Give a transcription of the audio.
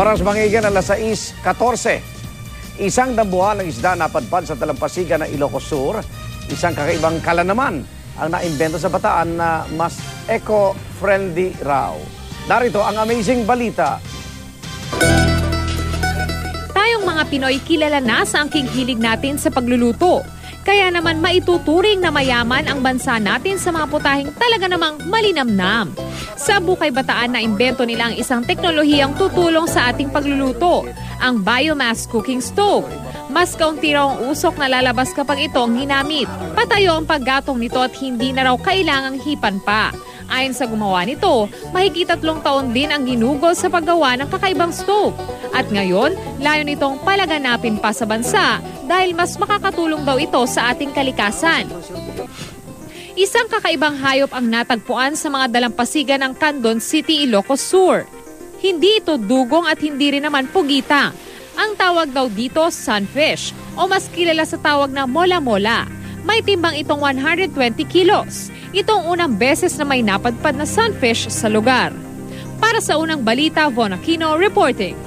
Oras mangigan alas 6:14. Isang dambuhan ng isda napadpad sa dalampasigan ng Ilocos Sur. Isang kakaibang kala naman ang naimbento sa Bataan na mas eco-friendly raw. Narito ang amazing balita. Tayong mga Pinoy kilala na sa angking hilig natin sa pagluluto. Kaya naman maituturing na mayaman ang bansa natin sa mga putahing talaga namang malinamnam. Sa Bukay Bataan na imbento nila ang isang teknolohiyang tutulong sa ating pagluluto, ang biomass cooking stove. Mas kaunti raw ang usok na lalabas kapag ito ang ginamit. Patayo ang paggatong nito at hindi na raw kailangang hipan pa. Ayon sa gumawa nito, mahigit 3 taon din ang ginugol sa paggawa ng kakaibang stove. At ngayon, layo nitong palaganapin pa sa bansa dahil mas makakatulong daw ito sa ating kalikasan. Isang kakaibang hayop ang natagpuan sa mga dalampasigan ng Candon City, Ilocos Sur. Hindi ito dugong at hindi rin naman pugita. Ang tawag daw dito sunfish o mas kilala sa tawag na mola-mola. May timbang itong 120 kilos. Itong unang beses na may napadpad na sunfish sa lugar. Para sa unang balita, Von Aquino reporting.